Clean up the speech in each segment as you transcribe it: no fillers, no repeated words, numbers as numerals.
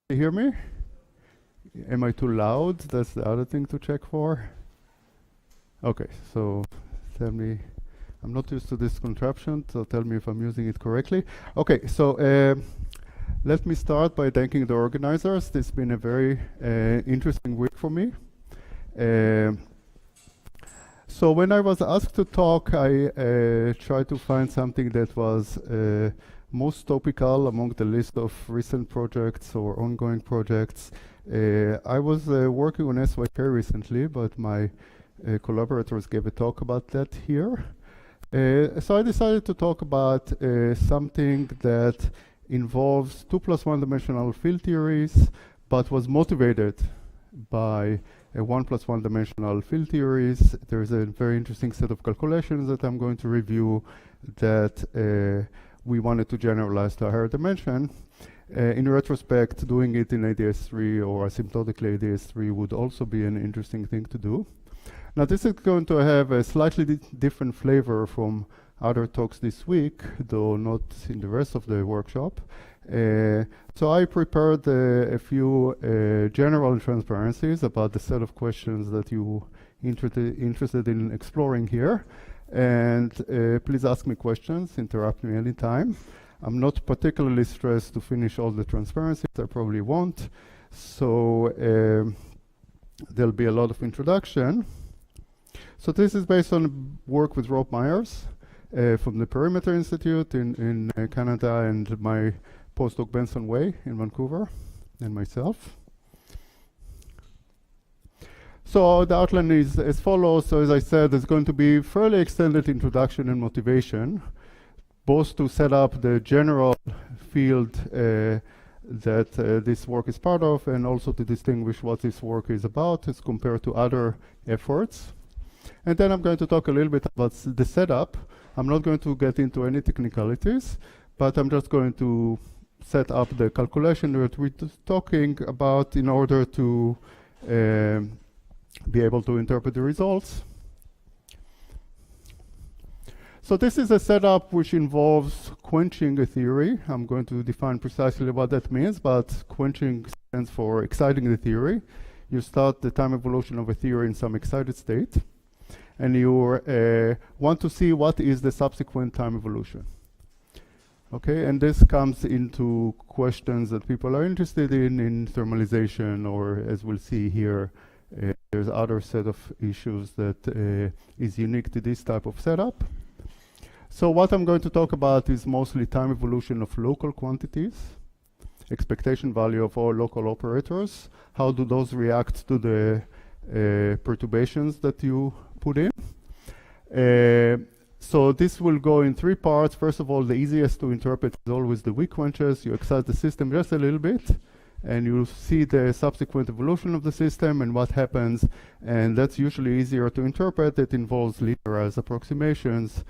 You hear me? Am I too loud? That's the other thing to check for. Okay, so tell me. I'm not used to this contraption, so tell me if I'm using it correctly. Okay, so let me start by thanking the organizers. This has been a very interesting week for me. So when I was asked to talk, I tried to find something that was most topical among the list of recent projects or ongoing projects. I was working on SYK recently, but my collaborators gave a talk about that here. So I decided to talk about something that involves 2+1 dimensional field theories, but was motivated by 1+1 dimensional field theories. There is a very interesting set of calculations that I'm going to review that we wanted to generalize to a higher dimension. In retrospect, doing it in ADS3 or asymptotically ADS3 would also be an interesting thing to do. Now this is going to have a slightly different flavor from other talks this week, though not in the rest of the workshop. So I prepared a few general transparencies about the set of questions that you interested in exploring here. And please ask me questions, interrupt me anytime. I'm not particularly stressed to finish all the transparencies, I probably won't. So there'll be a lot of introduction. So this is based on work with Rob Myers from the Perimeter Institute in Canada and my postdoc Benson Way in Vancouver and myself. So the outline is as follows. So as I said, there's going to be fairly extended introduction and motivation, both to set up the general field that this work is part of, and also to distinguish what this work is about as compared to other efforts. And then I'm going to talk a little bit about the setup. I'm not going to get into any technicalities, but I'm just going to set up the calculation that we're talking about in order to be able to interpret the results. So this is a setup which involves quenching a theory. I'm going to define precisely what that means, but quenching stands for exciting the theory. You start the time evolution of a theory in some excited state, and you want to see what is the subsequent time evolution. Okay, and this comes into questions that people are interested in thermalization, or as we'll see here, there's other set of issues that is unique to this type of setup. So what I'm going to talk about is mostly time evolution of local quantities, expectation value of all local operators. How do those react to the perturbations that you put in? So this will go in three parts. First of all, the easiest to interpret is always the weak quenches. You excite the system just a little bit, and you see the subsequent evolution of the system and what happens. And that's usually easier to interpret. It involves linearized approximations.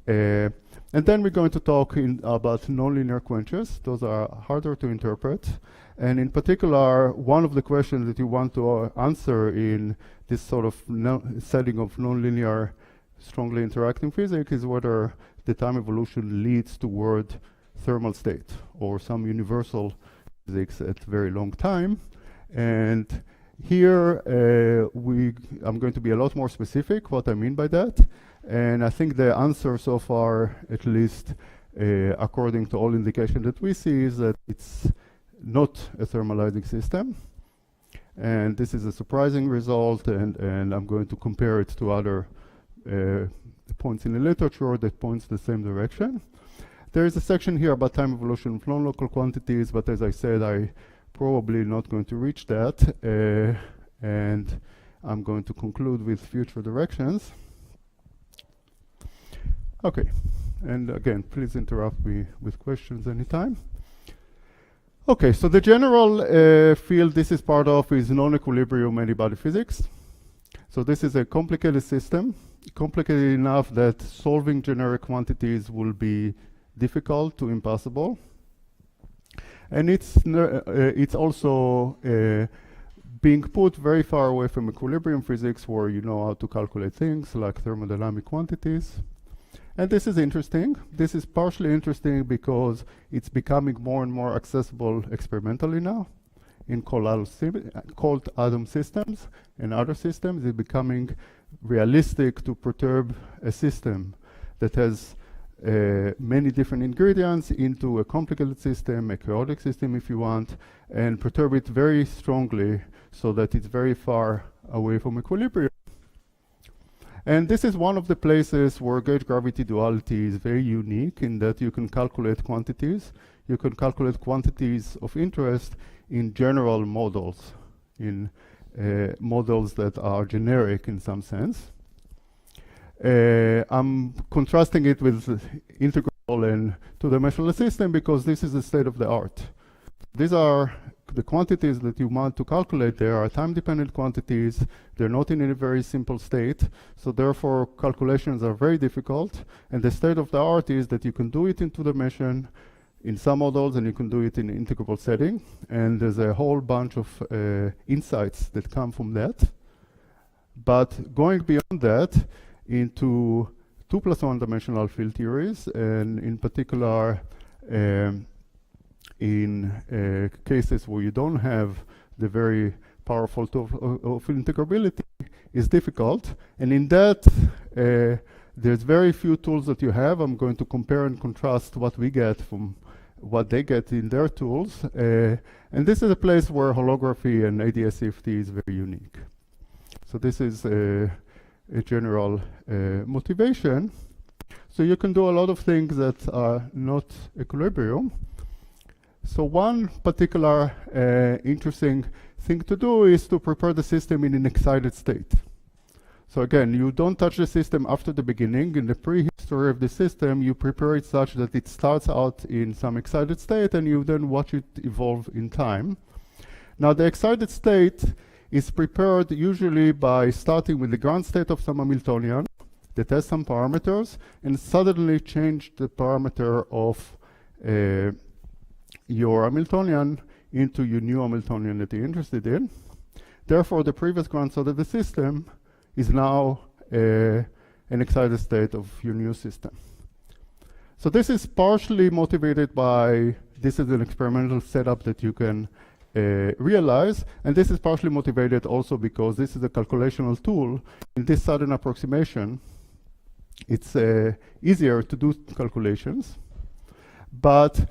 And then we're going to talk about nonlinear quenches. Those are harder to interpret. And in particular, one of the questions that you want to answer in this sort of setting of nonlinear strongly interacting physics is whether the time evolution leads toward thermal state or some universal physics at very long time. And here I'm going to be a lot more specific what I mean by that. And I think the answer so far, at least according to all indication that we see, is that it's not a thermalizing system. And this is a surprising result, and I'm going to compare it to other points in the literature that points the same direction. There is a section here about time evolution of non-local quantities, but as I said, I probably not going to reach that, and I'm going to conclude with future directions. Okay, and again, please interrupt me with questions anytime. Okay, so the general field this is part of is non-equilibrium antibody physics. So this is a complicated system, complicated enough that solving generic quantities will be difficult to impossible. And it's also being put very far away from equilibrium physics, where you know how to calculate things like thermodynamic quantities. And this is interesting. This is partially interesting because it's becoming more and more accessible experimentally now. in cold atom systems and other systems, it's becoming realistic to perturb a system that has many different ingredients into a complicated system, a chaotic system if you want, and perturb it very strongly so that it's very far away from equilibrium. And this is one of the places where gauge gravity duality is very unique in that you can calculate quantities. You can calculate quantities of interest in general models, in models that are generic in some sense. I'm contrasting it with integral and two-dimensional system because this is the state of the art. These are the quantities that you want to calculate. They are time-dependent quantities. They're not in a very simple state. So therefore, calculations are very difficult. And the state of the art is that you can do it in two-dimension in some models, and you can do it in an integrable setting. And there's a whole bunch of insights that come from that. But going beyond that into 2+1 dimensional field theories, and in particular, in cases where you don't have the very powerful tool of integrability, is difficult. And in that, there's very few tools that you have. I'm going to compare and contrast what we get from what they get in their tools. And this is a place where holography and ADS-CFT is very unique. So this is a general motivation. So you can do a lot of things that are not equilibrium. So one particular interesting thing to do is to prepare the system in an excited state. So again, you don't touch the system after the beginning. In the prehistory of the system, you prepare it such that it starts out in some excited state and you then watch it evolve in time. Now the excited state is prepared usually by starting with the ground state of some Hamiltonian that has some parameters and suddenly change the parameter of your Hamiltonian into your new Hamiltonian that you're interested in. Therefore, the previous ground state of the system is now an excited state of your new system. So this is partially motivated by, this is an experimental setup that you can realize, and this is partially motivated also because this is a calculational tool. In this sudden approximation, it's easier to do calculations, but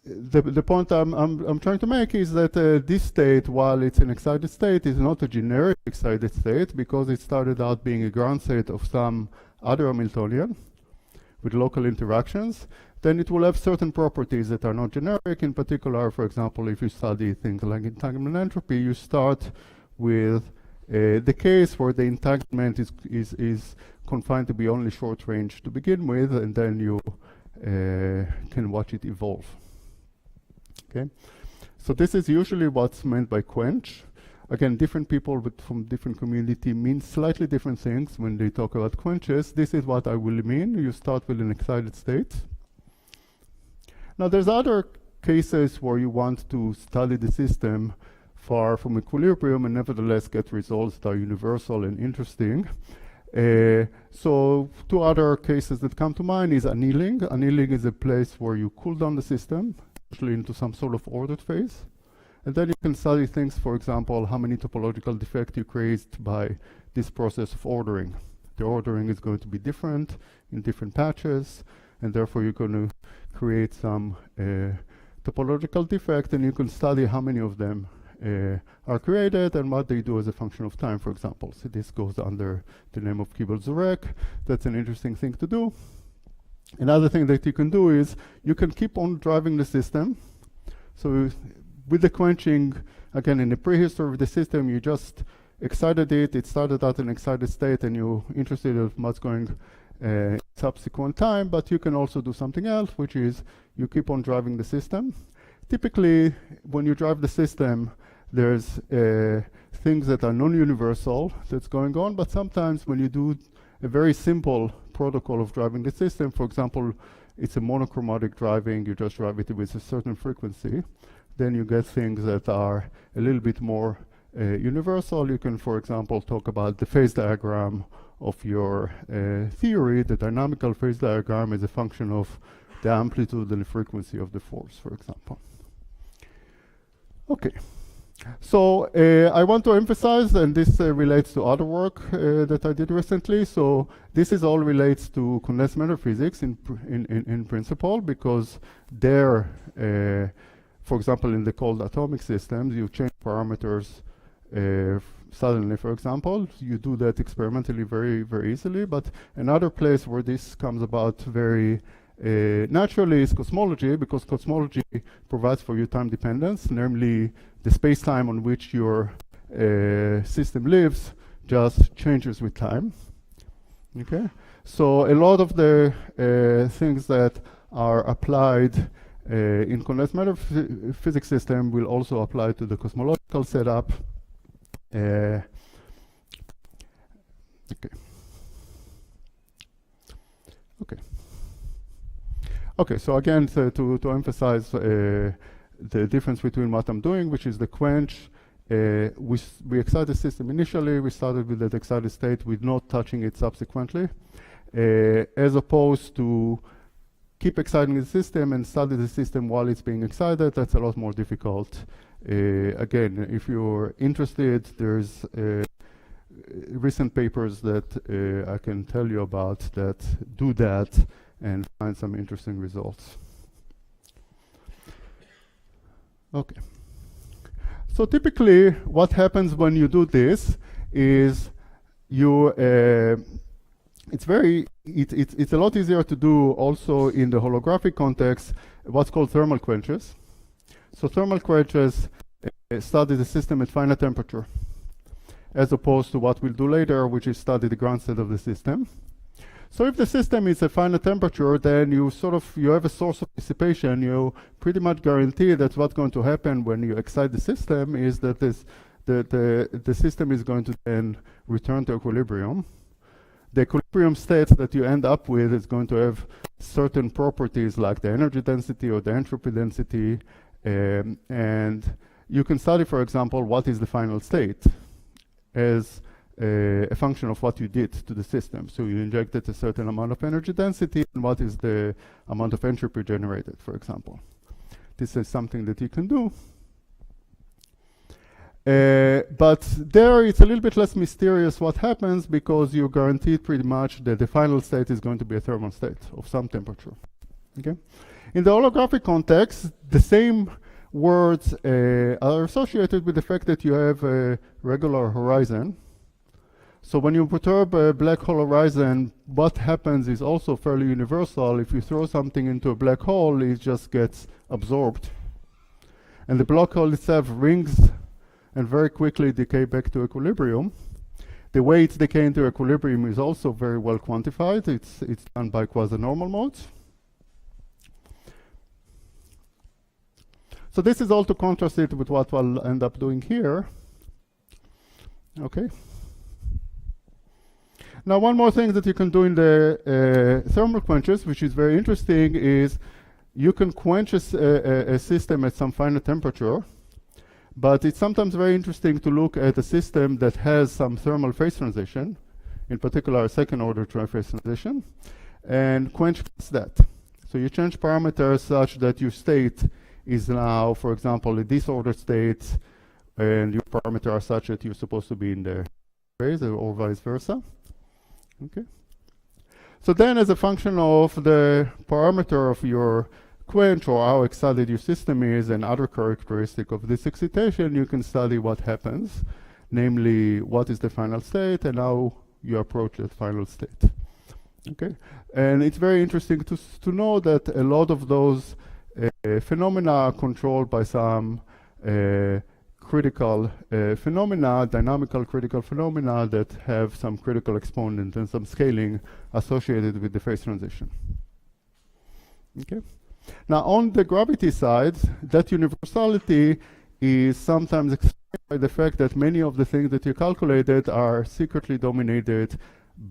the point I'm trying to make is that this state, while it's an excited state, is not a generic excited state because it started out being a ground state of some other Hamiltonian with local interactions. Then it will have certain properties that are not generic. In particular, for example, if you study things like entanglement entropy, you start with the case where the entanglement is confined to be only short range to begin with, and then you can watch it evolve. Okay, so this is usually what's meant by quench. Again, different people from different community mean slightly different things when they talk about quenches. This is what I will mean. You start with an excited state. Now, there's other cases where you want to study the system far from equilibrium and nevertheless get results that are universal and interesting. So two other cases that come to mind is annealing. Annealing is a place where you cool down the system, usually into some sort of ordered phase. And then you can study things, for example, how many topological defects you create by this process of ordering. The ordering is going to be different in different patches, and therefore you're going to create some topological defect, and you can study how many of them are created and what they do as a function of time, for example. So this goes under the name of Kibble-Zurek. That's an interesting thing to do. Another thing that you can do is you can keep on driving the system. So with the quenching, again, in the prehistory of the system, you just excited it. It started out in excited state, and you're interested in what's going subsequent time, but you can also do something else, which is you keep on driving the system. Typically, when you drive the system, there's things that are non-universal that's going on, but sometimes when you do a very simple protocol of driving the system, for example, it's a monochromatic driving, you just drive it with a certain frequency, then you get things that are a little bit more universal. You can, for example, talk about the phase diagram of your theory. The dynamical phase diagram is a function of the amplitude and the frequency of the force, for example. Okay, So I want to emphasize, and this relates to other work that I did recently. So this is all relates to condensed matter physics in principle, because there, for example, in the cold atomic systems, you change parameters suddenly, for example. You do that experimentally very, very easily. But another place where this comes about very naturally is cosmology, because cosmology provides for you time dependence, namely the space-time on which your system lives just changes with time. Okay, so a lot of the things that are applied in condensed matter physics system will also apply to the cosmological setup. Okay. Okay. Okay, so again, to emphasize the difference between what I'm doing, which is the quench. We excite the system initially. We started with that excited state with not touching it subsequently, as opposed to keep exciting the system and study the system while it's being excited. That's a lot more difficult. Again, if you're interested, there's recent papers that I can tell you about that do that and find some interesting results. Okay. So typically, what happens when you do this is you, it's a lot easier to do also in the holographic context, what's called thermal quenches. So thermal quenches study the system at finite temperature, as opposed to what we'll do later, which is study the ground state of the system. So if the system is at finite temperature, then you have a source of dissipation. You pretty much guarantee that what's going to happen when you excite the system is that the system is going to then return to equilibrium. The equilibrium state that you end up with is going to have certain properties like the energy density or the entropy density, and you can study, for example, what is the final state as a function of what you did to the system. So you injected a certain amount of energy density, and what is the amount of entropy generated, for example. This is something that you can do. But there it's a little bit less mysterious what happens, because you're guaranteed pretty much that the final state is going to be a thermal state of some temperature. Okay? In the holographic context, the same words are associated with the fact that you have a regular horizon. So when you perturb a black hole horizon, what happens is also fairly universal. If you throw something into a black hole, it just gets absorbed. And the black hole itself rings and very quickly decay back to equilibrium. The way it's decaying to equilibrium is also very well quantified. It's done by quasi-normal modes. So this is all to contrast it with what we'll end up doing here. Okay. Now, one more thing that you can do in the thermal quenches, which is very interesting, is you can quench a system at some finite temperature, but it's sometimes very interesting to look at a system that has some thermal phase transition, in particular a second-order triphase transition, and quench that. So you change parameters such that your state is now, for example, a disordered state, and your parameters are such that you're supposed to be in the phase, or vice versa. Okay. So then, as a function of the parameter of your quench, or how excited your system is, and other characteristic of this excitation, you can study what happens, namely what is the final state and how you approach that final state. Okay. And it's very interesting to know that a lot of those phenomena are controlled by some critical phenomena, dynamical critical phenomena that have some critical exponent and some scaling associated with the phase transition. Okay. Now, on the gravity side, that universality is sometimes explained by the fact that many of the things that you calculated are secretly dominated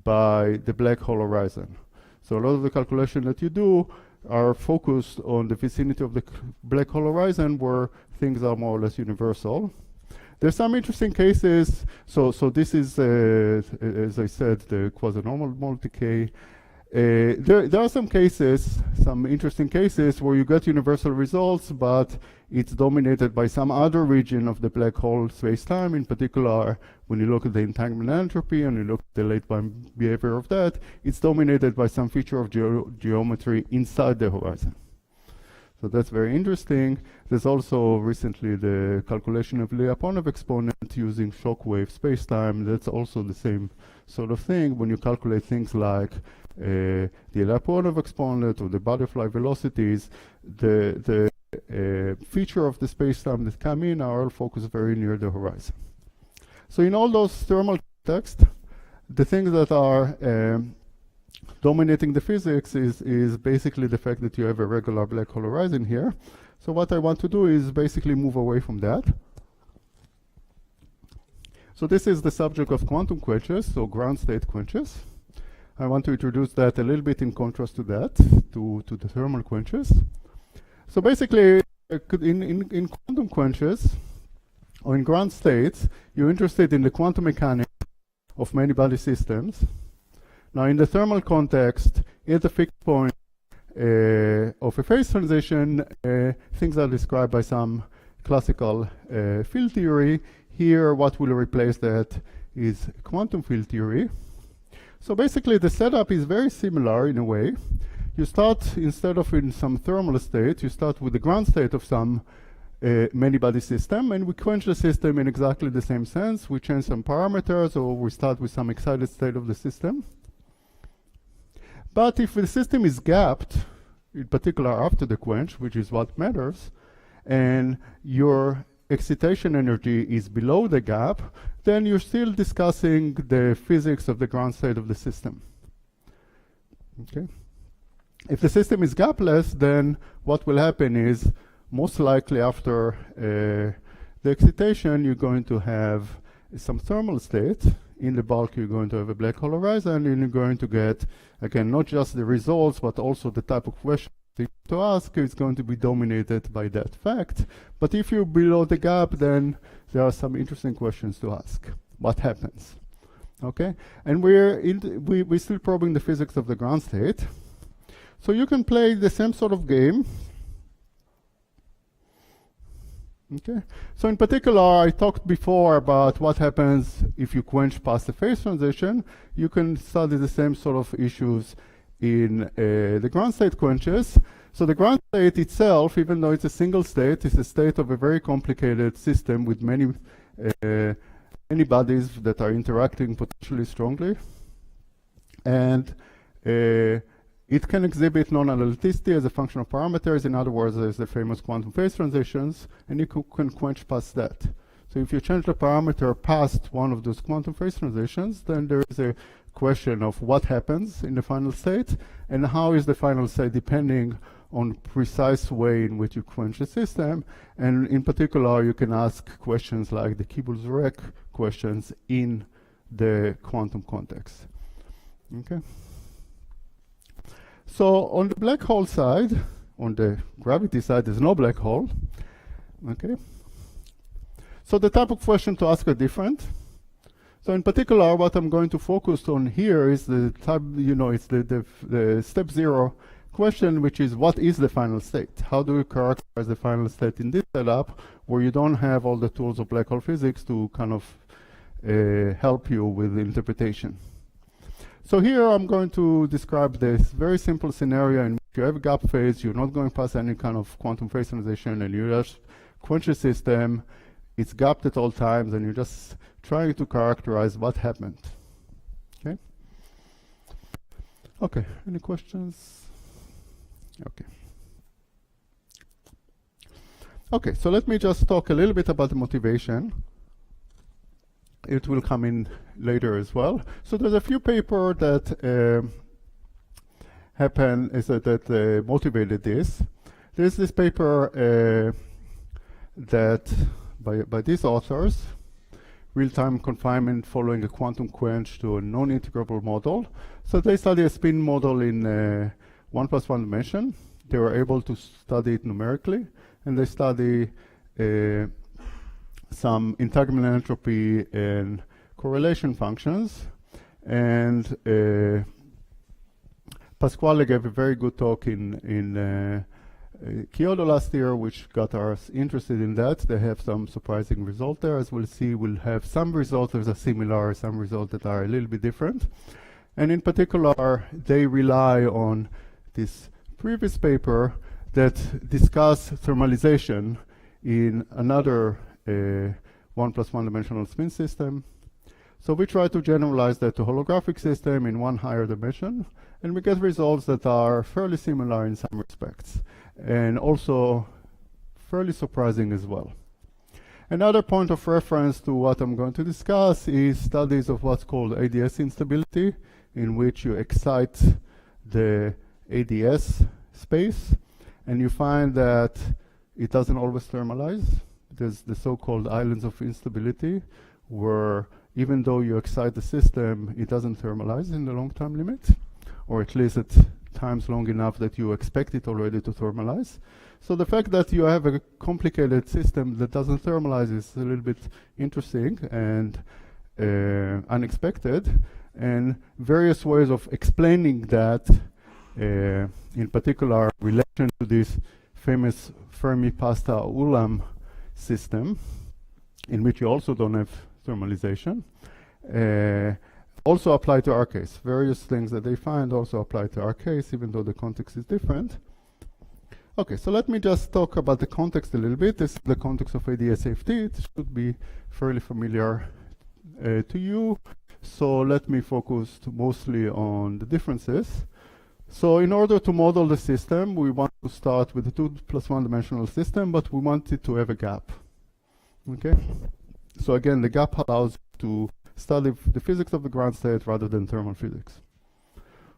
by the black hole horizon. So a lot of the calculation that you do are focused on the vicinity of the black hole horizon, where things are more or less universal. There's some interesting cases. So this is, as I said, the quasi-normal mode decay. There are some cases, some interesting cases, where you get universal results, but it's dominated by some other region of the black hole space-time. In particular, when you look at the entanglement entropy and you look at the late behavior of that, it's dominated by some feature of geometry inside the horizon. So that's very interesting. There's also recently the calculation of Lyapunov exponent using shockwave space-time. That's also the same sort of thing. When you calculate things like the Lyapunov exponent or the butterfly velocities, the feature of the space-time that come in are all focused very near the horizon. So in all those thermal contexts, the things that are dominating the physics is basically the fact that you have a regular black hole horizon here. So what I want to do is basically move away from that. So this is the subject of quantum quenches, so ground state quenches. I want to introduce that a little bit in contrast to that, to the thermal quenches. So basically, in quantum quenches, or in ground states, you're interested in the quantum mechanics of many body systems. Now, in the thermal context, at the fixed point of a phase transition, things are described by some classical field theory. Here, what will replace that is quantum field theory. So basically, the setup is very similar in a way. You start, instead of in some thermal state, you start with the ground state of some many-body system, and we quench the system in exactly the same sense. We change some parameters, or we start with some excited state of the system. But if the system is gapped, in particular after the quench, which is what matters, and your excitation energy is below the gap, then you're still discussing the physics of the ground state of the system. Okay? If the system is gapless, then what will happen is, most likely after the excitation, you're going to have some thermal state. In the bulk, you're going to have a black hole horizon, and you're going to get, again, not just the results, but also the type of question to ask is going to be dominated by that fact. But if you're below the gap, then there are some interesting questions to ask. What happens? Okay? And we're still probing the physics of the ground state. So you can play the same sort of game. Okay. So in particular, I talked before about what happens if you quench past the phase transition. You can study the same sort of issues in the ground state quenches. So the ground state itself, even though it's a single state, is a state of a very complicated system with many bodies that are interacting potentially strongly. And it can exhibit non-analyticity as a function of parameters. In other words, there's the famous quantum phase transitions, and you can quench past that. So if you change the parameter past one of those quantum phase transitions, then there is a question of what happens in the final state, and how is the final state depending on precise way in which you quench the system. And in particular, you can ask questions like the Kibble-Zurek questions in the quantum context. Okay. So on the black hole side, on the gravity side, there's no black hole. Okay. So the type of question to ask are different. So in particular, what I'm going to focus on here is the type, it's the step 0 question, which is what is the final state? How do you characterize the final state in this setup where you don't have all the tools of black hole physics to kind of help you with the interpretation? So here I'm going to describe this very simple scenario in which you have a gap phase, you're not going past any kind of quantum phase transition, and you just quench the system, it's gapped at all times, and you're just trying to characterize what happened. Okay? Okay, any questions? Okay. Okay, so let me just talk a little bit about the motivation. It will come in later as well. So there's a few papers that that motivated this. There's this paper that by these authors, real-time confinement following a quantum quench to a non-integrable model. So they study a spin model in 1+1 dimension. They were able to study it numerically, and they study some entanglement entropy and correlation functions. And Pasquale gave a very good talk in Kyoto last year, which got us interested in that. They have some surprising results there. As we'll see, we'll have some results that are similar, some results that are a little bit different. And in particular, they rely on this previous paper that discuss thermalization in another 1+1 dimensional spin system. So we try to generalize that to holographic system in one higher dimension, and we get results that are fairly similar in some respects, and also fairly surprising as well. Another point of reference to what I'm going to discuss is studies of what's called ADS instability, in which you excite the ADS space, and you find that it doesn't always thermalize. There's the so-called islands of instability, where even though you excite the system, it doesn't thermalize in the long time limit, or at least at times long enough that you expect it already to thermalize. So the fact that you have a complicated system that doesn't thermalize is a little bit interesting and unexpected, and various ways of explaining that, in particular relation to this famous Fermi pasta Ulam system, in which you also don't have thermalization, also apply to our case. Various things that they find also apply to our case, even though the context is different. Okay, so let me just talk about the context a little bit. This is the context of ADS safety. It should be fairly familiar to you. So let me focus mostly on the differences. So in order to model the system, we want to start with a 2+1 dimensional system, but we want it to have a gap. Okay? So again, the gap allows to study the physics of the ground state rather than thermal physics,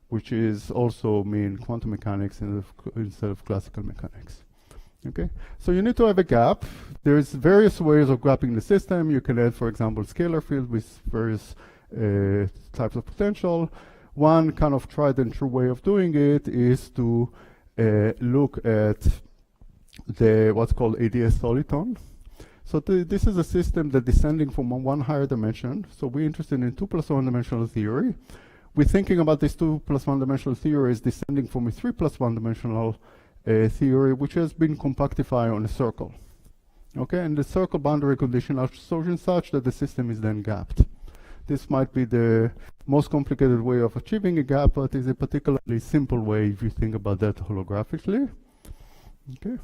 which is also mean quantum mechanics instead of classical mechanics. Okay, so you need to have a gap. There's various ways of grabbing the system. You can add, for example, scalar field with various types of potential. One kind of tried and true way of doing it is to look at the what's called ADS soliton. So this is a system that descending from one higher dimension. So we're interested in 2+1 dimensional theory. We're thinking about this 2+1 dimensional theory is descending from a 3+1 dimensional theory, which has been compactified on a circle. Okay, and the circle boundary condition are chosen such that the system is then gapped. This might be the most complicated way of achieving a gap, but is a particularly simple way if you think about that holographically. Okay.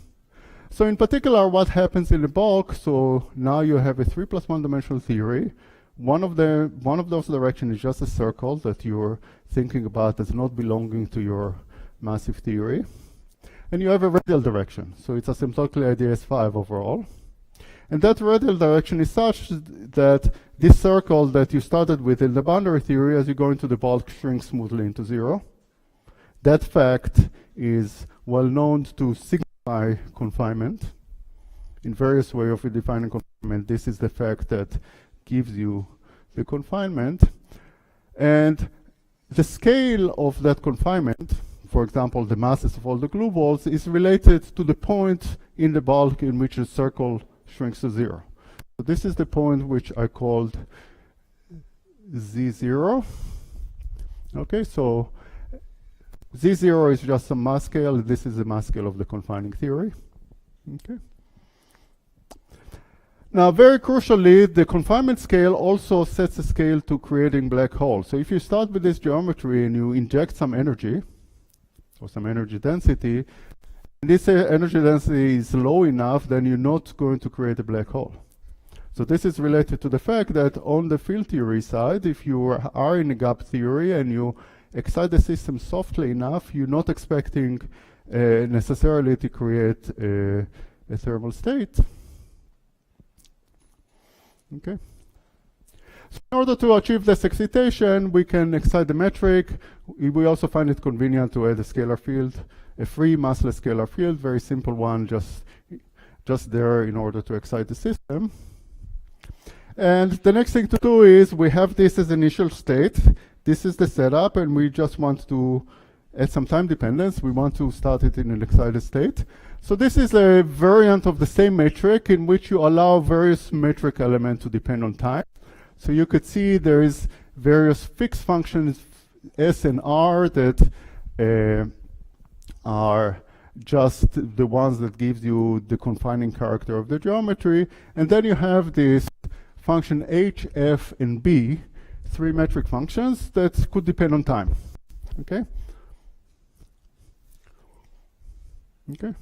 So in particular, what happens in the bulk, so now you have a 3+1 dimensional theory. One of those directions is just a circle that you're thinking about as not belonging to your massive theory. And you have a radial direction, so it's asymptotically IDS5 overall. And that radial direction is such that this circle that you started with in the boundary theory, as you go into the bulk, shrinks smoothly into 0. That fact is well known to signify confinement. In various ways of defining confinement, this is the fact that gives you the confinement. And the scale of that confinement, for example, the masses of all the glue balls, is related to the point in the bulk in which the circle shrinks to 0. So this is the point which I called Z0. Okay, so Z0 is just a mass scale. This is the mass scale of the confining theory. Okay. Now, very crucially, the confinement scale also sets a scale to creating black holes. So if you start with this geometry and you inject some energy, or some energy density, and this energy density is low enough, then you're not going to create a black hole. So this is related to the fact that on the field theory side, if you are in a gap theory and you excite the system softly enough, you're not expecting necessarily to create a thermal state. Okay. So in order to achieve this excitation, we can excite the metric. We also find it convenient to add a scalar field, a free massless scalar field, very simple one, just there in order to excite the system. And the next thing to do is we have this as initial state. This is the setup, and we just want to add some time dependence. We want to start it in an excited state. So this is a variant of the same metric in which you allow various metric elements to depend on time. So you could see there is various fixed functions S and R that are just the ones that gives you the confining character of the geometry. And then you have this function h, f, and b, three metric functions that could depend on time. Okay? Okay.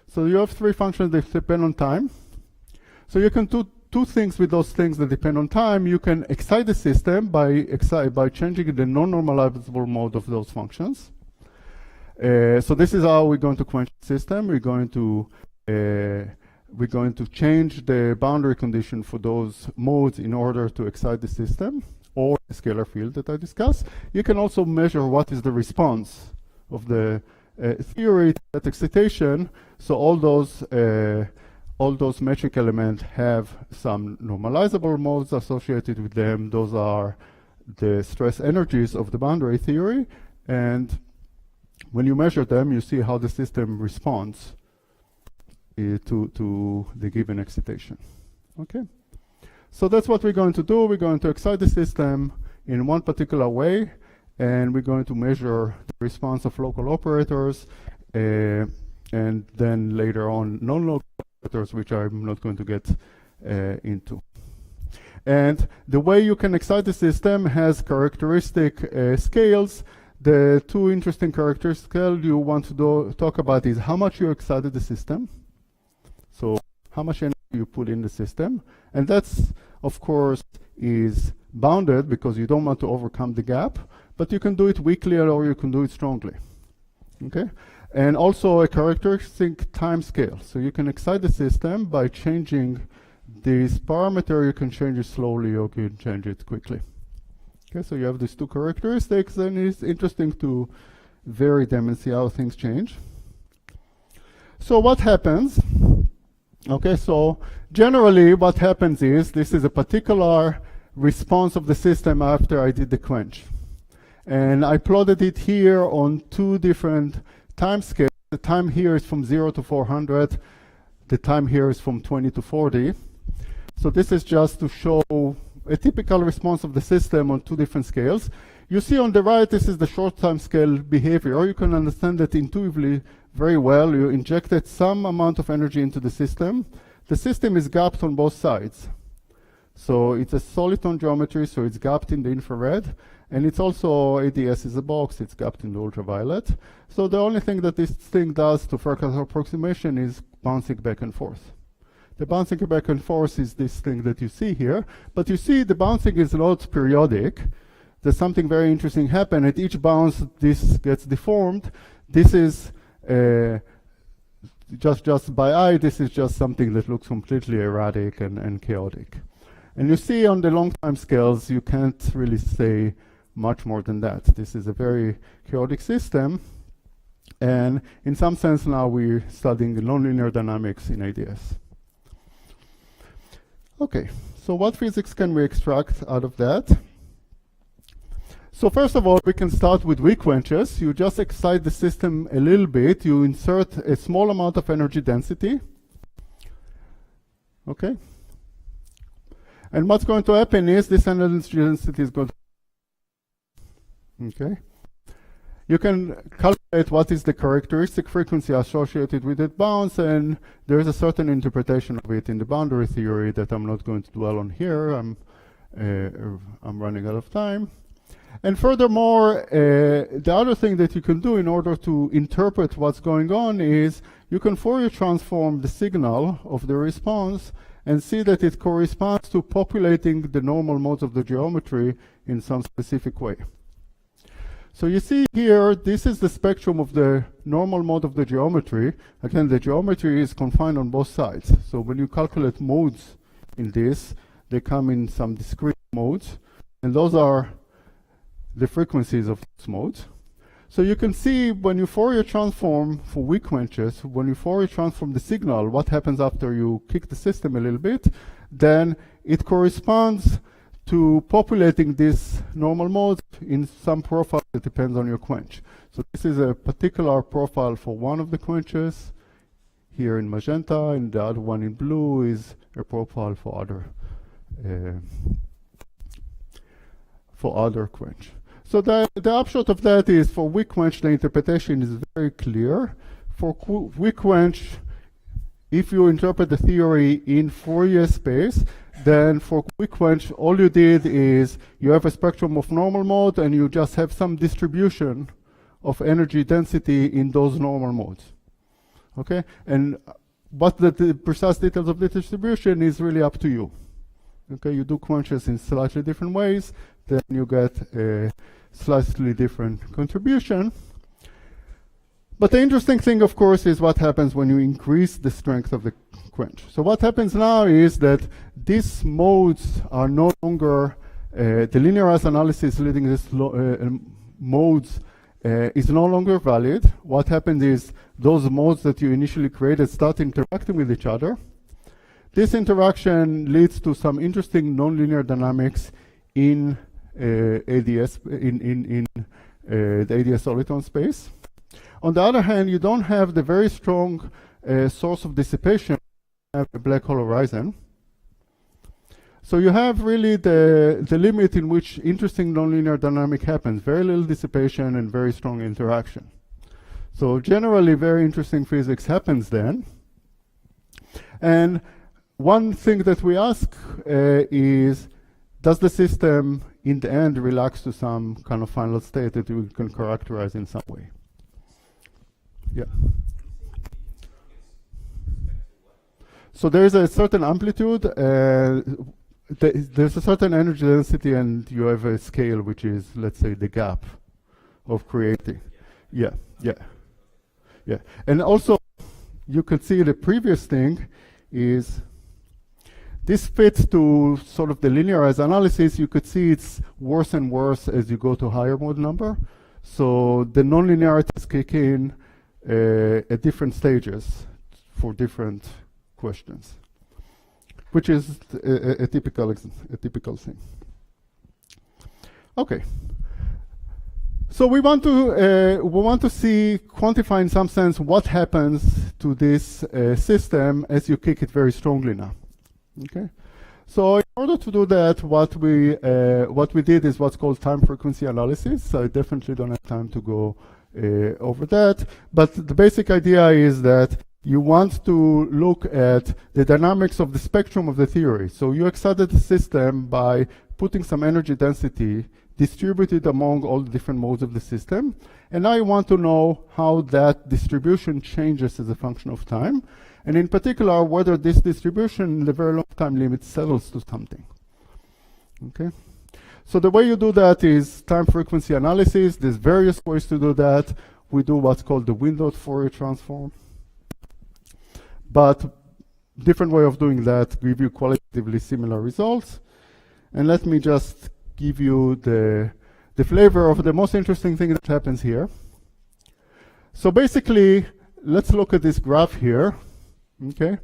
So you have three functions that depend on time. So you can do two things with those things that depend on time. You can excite the system by changing the non-normalizable mode of those functions. So this is how we're going to quench the system. We're going to change the boundary condition for those modes in order to excite the system, or the scalar field that I discussed. You can also measure what is the response of the theory to that excitation. So all those metric elements have some normalizable modes associated with them. Those are the stress energies of the boundary theory, and when you measure them, you see how the system responds to the given excitation. Okay? So that's what we're going to do. We're going to excite the system in one particular way, and we're going to measure the response of local operators, and then later on non-local operators, which I'm not going to get into. And the way you can excite the system has characteristic scales. The two interesting characteristics you want to talk about is how much you excited the system. So how much energy you put in the system. And that's, of course, is bounded because you don't want to overcome the gap, but you can do it weakly or you can do it strongly. Okay? And also a characteristic time scale. So you can excite the system by changing this parameter. You can change it slowly or you can change it quickly. Okay, so you have these two characteristics, and it's interesting to vary them and see how things change. So what happens? Okay, so generally what happens is this is a particular response of the system after I did the quench. And I plotted it here on two different time scales. The time here is from 0 to 400. The time here is from 20 to 40. So this is just to show a typical response of the system on two different scales. You see on the right, this is the short time scale behavior. You can understand that intuitively very well. You injected some amount of energy into the system. The system is gapped on both sides. So it's a soliton geometry, so it's gapped in the infrared. And it's also, ADS is a box, it's gapped in the ultraviolet. So the only thing that this thing does to forecast approximation is bouncing back and forth. The bouncing back and forth is this thing that you see here. But you see the bouncing is not periodic. There's something very interesting happen. At each bounce, this gets deformed. This is just by eye, this is just something that looks completely erratic and chaotic. And you see on the long time scales, you can't really say much more than that. This is a very chaotic system. And in some sense now we're studying nonlinear dynamics in ADS. Okay, so what physics can we extract out of that? So first of all, we can start with weak quenches. You just excite the system a little bit. You insert a small amount of energy density. Okay? And what's going to happen is this energy density is going to... Okay? You can calculate what is the characteristic frequency associated with that bounce, and there is a certain interpretation of it in the boundary theory that I'm not going to dwell on here. I'm running out of time. And furthermore, the other thing that you can do in order to interpret what's going on is you can Fourier transform the signal of the response and see that it corresponds to populating the normal modes of the geometry in some specific way. So you see here, this is the spectrum of the normal mode of the geometry. Again, the geometry is confined on both sides. So when you calculate modes in this, they come in some discrete modes, and those are the frequencies of those modes. So you can see when you Fourier transform for weak quenches, when you Fourier transform the signal, what happens after you kick the system a little bit, then it corresponds to populating this normal mode in some profile that depends on your quench. So this is a particular profile for one of the quenches here in magenta, and the other one in blue is a profile for other quench. So the upshot of that is for weak quench, the interpretation is very clear. For weak quench, if you interpret the theory in Fourier space, then for weak quench, all you did is you have a spectrum of normal mode and you just have some distribution of energy density in those normal modes. Okay? And what the precise details of the distribution is really up to you. Okay, you do quenches in slightly different ways, then you get a slightly different contribution. But the interesting thing, of course, is what happens when you increase the strength of the quench. So what happens now is that these modes are no longer, the linearized analysis leading these modes is no longer valid. What happens is those modes that you initially created start interacting with each other. This interaction leads to some interesting nonlinear dynamics in ADS, in the ADS soliton space. On the other hand, you don't have the very strong source of dissipation of the black hole horizon. So you have really the limit in which interesting nonlinear dynamic happens, very little dissipation and very strong interaction. So generally, very interesting physics happens then. And one thing that we ask is, does the system in the end relax to some kind of final state that we can characterize in some way? Yeah. So there is a certain amplitude, there's a certain energy density, and you have a scale which is, let's say, the gap of creating. Yeah, yeah, yeah. And also, you can see the previous thing is this fits to sort of the linearized analysis. You could see it's worse and worse as you go to higher mode number. So the nonlinearities kick in at different stages for different questions, which is a typical thing. Okay. So we want to see, quantify in some sense what happens to this system as you kick it very strongly now. Okay. So in order to do that, what we did is what's called time frequency analysis. So I definitely don't have time to go over that, but the basic idea is that you want to look at the dynamics of the spectrum of the theory. So you excited the system by putting some energy density distributed among all the different modes of the system, and now you want to know how that distribution changes as a function of time, and in particular whether this distribution in the very long time limit settles to something. Okay. So the way you do that is time frequency analysis. There's various ways to do that. We do what's called the windowed Fourier transform. But different way of doing that give you qualitatively similar results. And let me just give you the flavor of the most interesting thing that happens here. So basically, let's look at this graph here. Okay.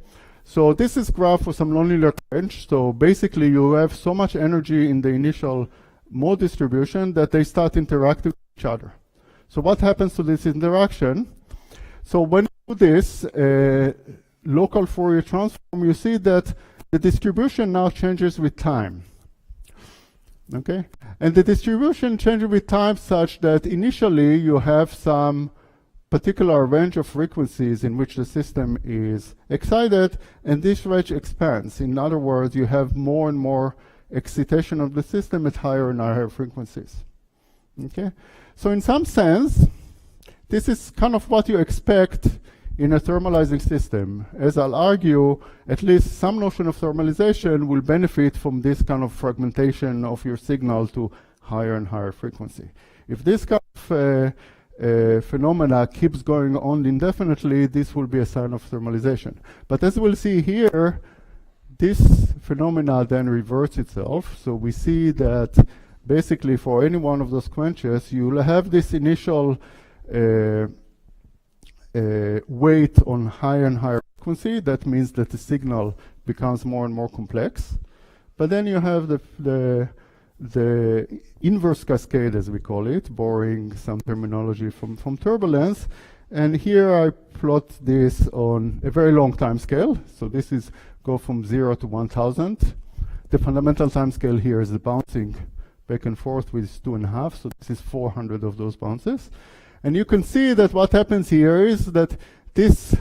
So this is graph for some nonlinear quench. So basically you have so much energy in the initial mode distribution that they start interacting with each other. So what happens to this interaction? So when you do this local Fourier transform, you see that the distribution now changes with time. Okay? And the distribution changes with time such that initially you have some particular range of frequencies in which the system is excited, and this range expands. In other words, you have more and more excitation of the system at higher and higher frequencies. Okay? So in some sense, this is kind of what you expect in a thermalizing system. As I'll argue, at least some notion of thermalization will benefit from this kind of fragmentation of your signal to higher and higher frequency. If this kind of phenomena keeps going on indefinitely, this will be a sign of thermalization. But as we'll see here, this phenomena then reverts itself. So we see that basically for any one of those quenches, you'll have this initial weight on higher and higher frequency. That means that the signal becomes more and more complex. But then you have the inverse cascade, as we call it, borrowing some terminology from turbulence. And here I plot this on a very long time scale. So this is go from 0 to 1000. The fundamental time scale here is the bouncing back and forth with 2.5, so this is 400 of those bounces. And you can see that what happens here is that this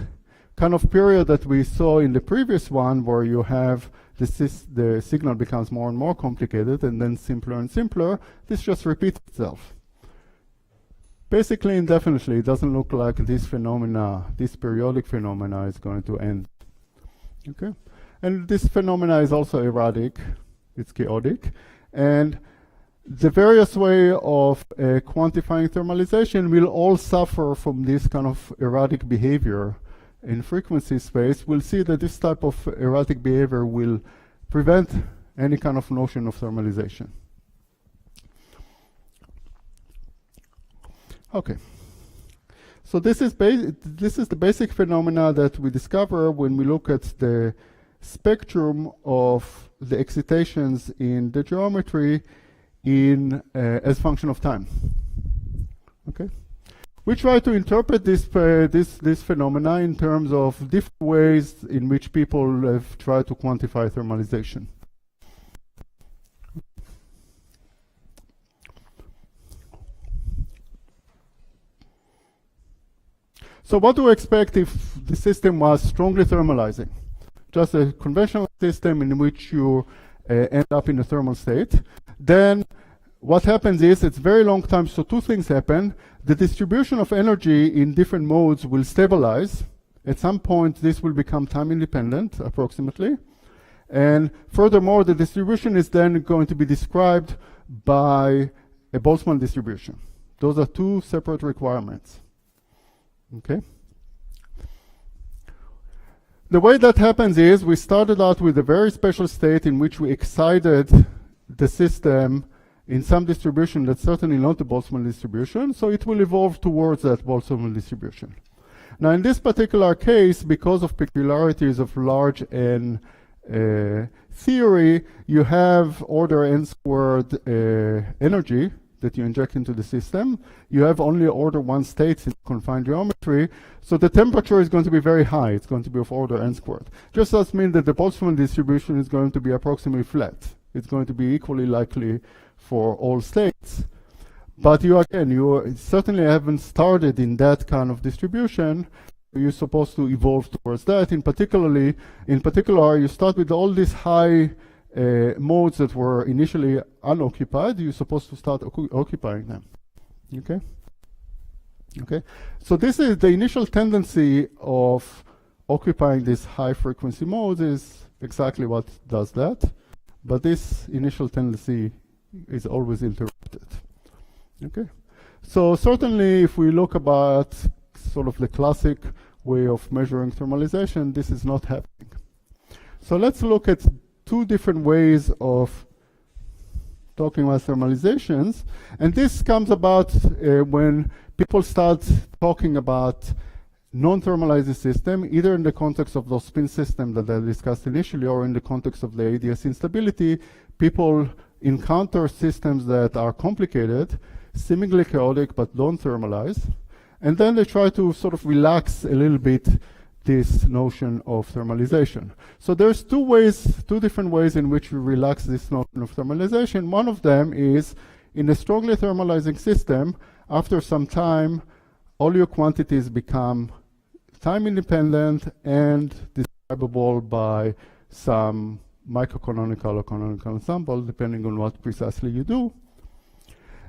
kind of period that we saw in the previous one, where you have the signal becomes more and more complicated and then simpler and simpler, this just repeats itself. Basically, indefinitely, it doesn't look like this phenomena, this periodic phenomena is going to end. Okay? And this phenomena is also erratic, it's chaotic, and the various way of quantifying thermalization will all suffer from this kind of erratic behavior in frequency space. We'll see that this type of erratic behavior will prevent any kind of notion of thermalization. Okay. So this is the basic phenomena that we discover when we look at the spectrum of the excitations in the geometry in as function of time. Okay, we try to interpret this phenomena in terms of different ways in which people have tried to quantify thermalization. So what do we expect if the system was strongly thermalizing? Just a conventional system in which you end up in a thermal state. Then what happens is it's very long time, so two things happen. The distribution of energy in different modes will stabilize. At some point, this will become time independent, approximately. And furthermore, the distribution is then going to be described by a Boltzmann distribution. Those are two separate requirements. Okay? The way that happens is we started out with a very special state in which we excited the system in some distribution that's certainly not the Boltzmann distribution, so it will evolve towards that Boltzmann distribution. Now, in this particular case, because of peculiarities of large N theory, you have order n squared energy that you inject into the system. You have only order 1 states in confined geometry, so the temperature is going to be very high. It's going to be of order n squared. Just does mean that the Boltzmann distribution is going to be approximately flat. It's going to be equally likely for all states. But you certainly haven't started in that kind of distribution. You're supposed to evolve towards that. In particular, you start with all these high modes that were initially unoccupied. You're supposed to start occupying them. Okay? Okay? So this is the initial tendency of occupying these high frequency modes is exactly what does that. But this initial tendency is always interrupted. Okay? So certainly if we look about sort of the classic way of measuring thermalization, this is not happening. So let's look at two different ways of talking about thermalizations. And this comes about when people start talking about non-thermalizing system, either in the context of those spin systems that I discussed initially, or in the context of the ADS instability. People encounter systems that are complicated, seemingly chaotic, but don't thermalize. And then they try to sort of relax a little bit this notion of thermalization. So there's two different ways in which we relax this notion of thermalization. One of them is in a strongly thermalizing system, after some time, all your quantities become time independent and describable by some microcanonical or canonical ensemble, depending on what precisely you do.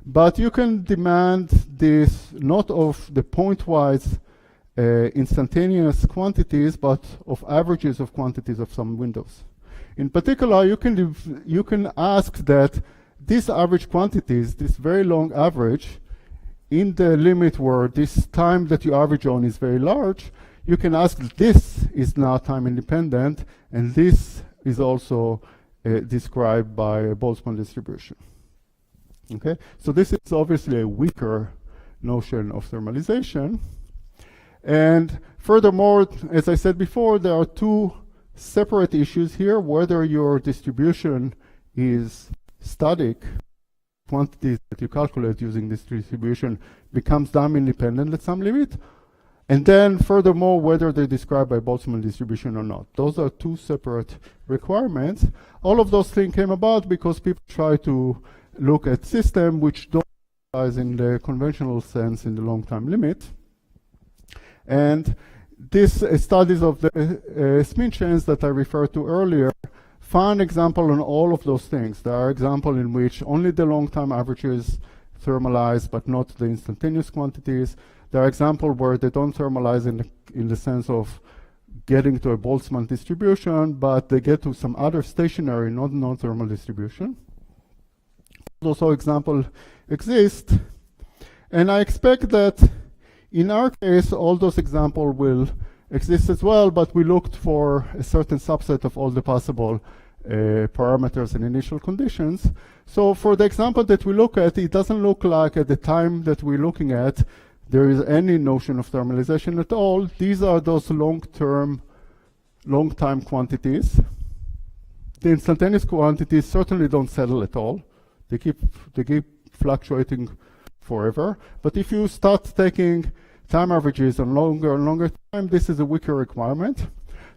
But you can demand this not of the pointwise instantaneous quantities, but of averages of quantities of some windows. In particular, you can ask that these average quantities, this very long average, in the limit where this time that you average on is very large, you can ask this is now time independent, and this is also described by a Boltzmann distribution. Okay, so this is obviously a weaker notion of thermalization. And furthermore, as I said before, there are two separate issues here: whether your distribution is static, quantities that you calculate using this distribution becomes time independent at some limit, and then furthermore, whether they're described by Boltzmann distribution or not. Those are two separate requirements. All of those things came about because people try to look at systems which don't thermalize in the conventional sense in the long time limit. And these studies of the spin chains that I referred to earlier find example on all of those things. There are examples in which only the long time averages thermalize, but not the instantaneous quantities. There are examples where they don't thermalize in the sense of getting to a Boltzmann distribution, but they get to some other stationary, not non-thermal distribution. Also examples exist, and I expect that in our case, all those examples will exist as well, but we looked for a certain subset of all the possible parameters and initial conditions. So for the example that we look at, it doesn't look like at the time that we're looking at there is any notion of thermalization at all. These are those long-time quantities. The instantaneous quantities certainly don't settle at all. They keep fluctuating forever. But if you start taking time averages on longer and longer time, this is a weaker requirement.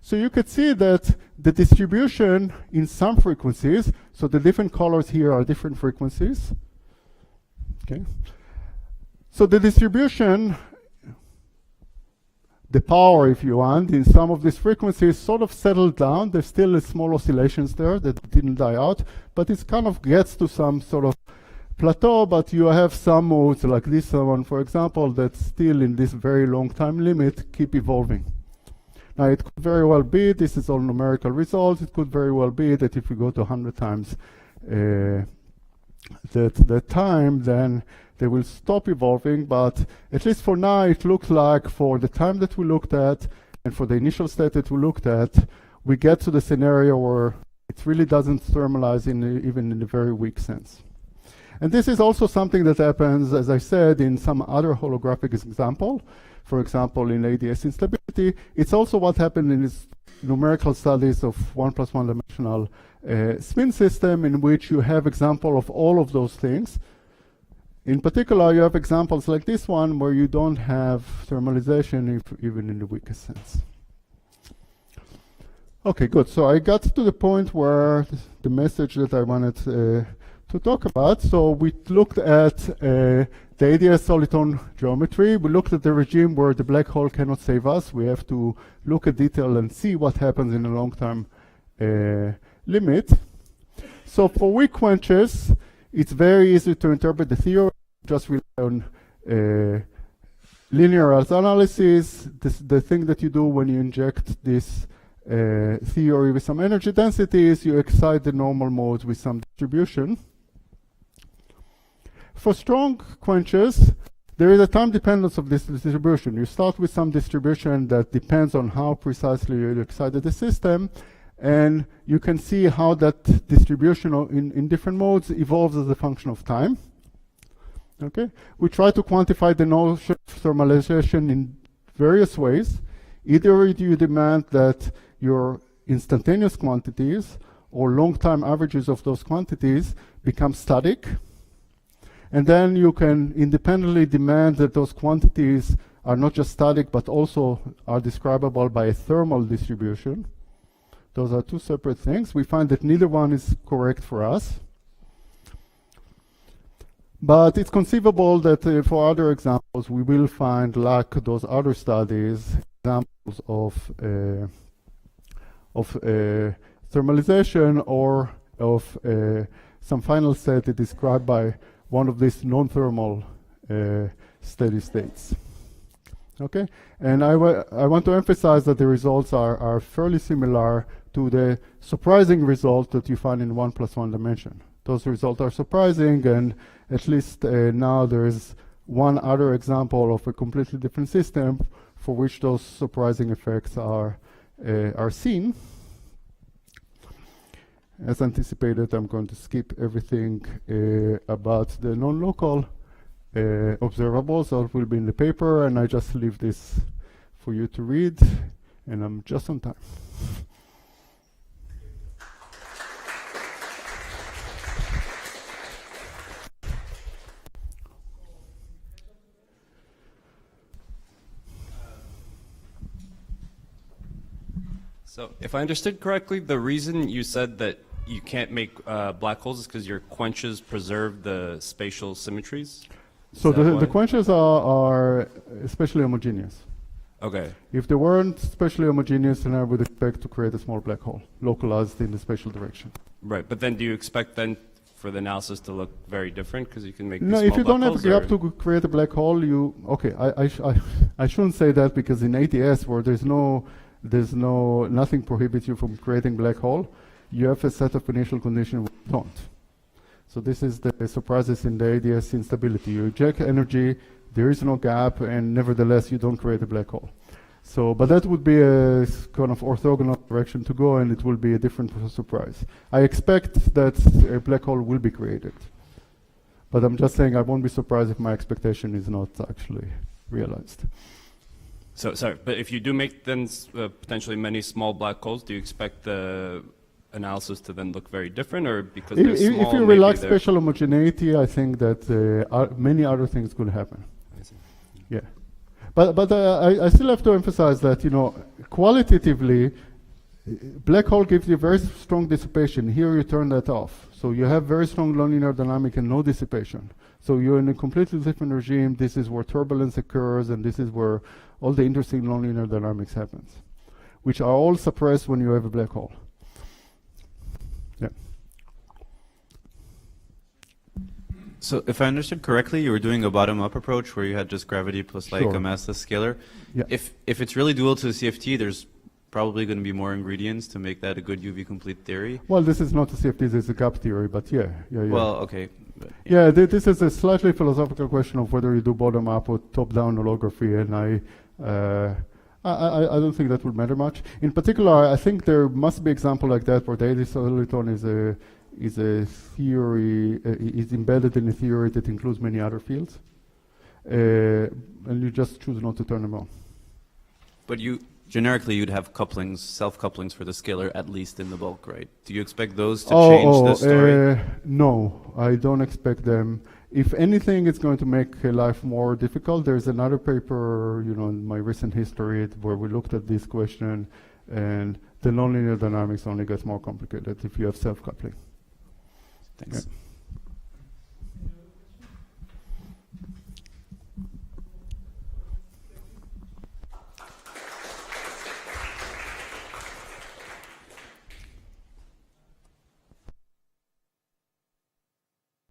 So you could see that the distribution in some frequencies, so the different colors here are different frequencies. Okay. So the distribution, the power, if you want, in some of these frequencies sort of settled down. There's still small oscillations there that didn't die out, but it kind of gets to some sort of plateau, but you have some modes like this one, for example, that still in this very long time limit keep evolving. Now it could very well be, this is all numerical results, it could very well be that if we go to 100 times the time, then they will stop evolving, but at least for now it looks like for the time that we looked at and for the initial state that we looked at, we get to the scenario where it really doesn't thermalize even in a very weak sense. And this is also something that happens, as I said, in some other holographic example. For example, in ADS instability. It's also what happened in these numerical studies of 1 + 1 dimensional spin system, in which you have example of all of those things. In particular, you have examples like this one where you don't have thermalization even in the weakest sense. Okay, good. So I got to the point where the message that I wanted to talk about. So we looked at the ADS soliton geometry. We looked at the regime where the black hole cannot save us. We have to look at detail and see what happens in a long time limit. So for weak quenches, it's very easy to interpret the theory. Just rely on linear analysis. The thing that you do when you inject this theory with some energy densities, you excite the normal modes with some distribution. For strong quenches, there is a time dependence of this distribution. You start with some distribution that depends on how precisely you excited the system, and you can see how that distribution in different modes evolves as a function of time. Okay, we try to quantify the notion of thermalization in various ways. Either you demand that your instantaneous quantities or long-time averages of those quantities become static, and then you can independently demand that those quantities are not just static but also are describable by a thermal distribution. Those are two separate things. We find that neither one is correct for us. But it's conceivable that for other examples, we will find, like those other studies, examples of thermalization or of some final state described by one of these non-thermal steady states. Okay, and I want to emphasize that the results are fairly similar to the surprising result that you find in 1 + 1 dimension. Those results are surprising, and at least now there is one other example of a completely different system for which those surprising effects are seen. As anticipated, I'm going to skip everything about the non-local observables. That will be in the paper, and I just leave this for you to read, and I'm just on time. So if I understood correctly, the reason you said that you can't make black holes is because your quenches preserve the spatial symmetries? So the quenches are especially homogeneous. Okay. If they weren't spatially homogeneous, then I would expect to create a small black hole, localized in the spatial direction. Right, but then do you expect then for the analysis to look very different because you can make No, these if small you don't black have a holes, gap to create a black hole, okay. I shouldn't say that because in ATS where there's nothing prohibits you from creating black hole. You have a set of initial conditions which don't. So this is the surprises in the ADS instability. You inject energy, there is no gap, and nevertheless you don't create a black hole. So, but that would be a kind of orthogonal direction to go, and it will be a different surprise. I expect that a black hole will be created. But I'm just saying I won't be surprised if my expectation is not actually realized. So, sorry, but if you do make then potentially many small black holes, do you expect the analysis to then look very different, or because they're small, if you relax spatial homogeneity, I think that many other things could happen. I see. Yeah, but I still have to emphasize that qualitatively, black hole gives you very strong dissipation. Here you turn that off, so you have very strong nonlinear dynamic and no dissipation. So you're in a completely different regime. This is where turbulence occurs, and this is where all the interesting nonlinear dynamics happens, which are all suppressed when you have a black hole. Yeah. So if I understood correctly, you were doing a bottom-up approach where you had just gravity plus like Sure. a massless scalar. Yeah. If it's really dual to the CFT, there's probably going to be more ingredients to make that a good UV complete theory. Well, this is not a CFT, this is a gap theory, but yeah. Well, okay. But, Yeah, this is a slightly philosophical question of whether you do bottom-up or top-down holography, and I don't think that would matter much. In particular, I think there must be example like that where the AD soliton is a theory, is embedded in a theory that includes many other fields, and you just choose not to turn them on. But generically, you'd have couplings, self-couplings for the scalar, at least in the bulk, right? Do you expect those to change the story? No, I don't expect them. If anything, it's going to make life more difficult. There's another paper, in my recent history where we looked at this question, and the nonlinear dynamics only gets more complicated if you have self-coupling. Thanks. Yeah.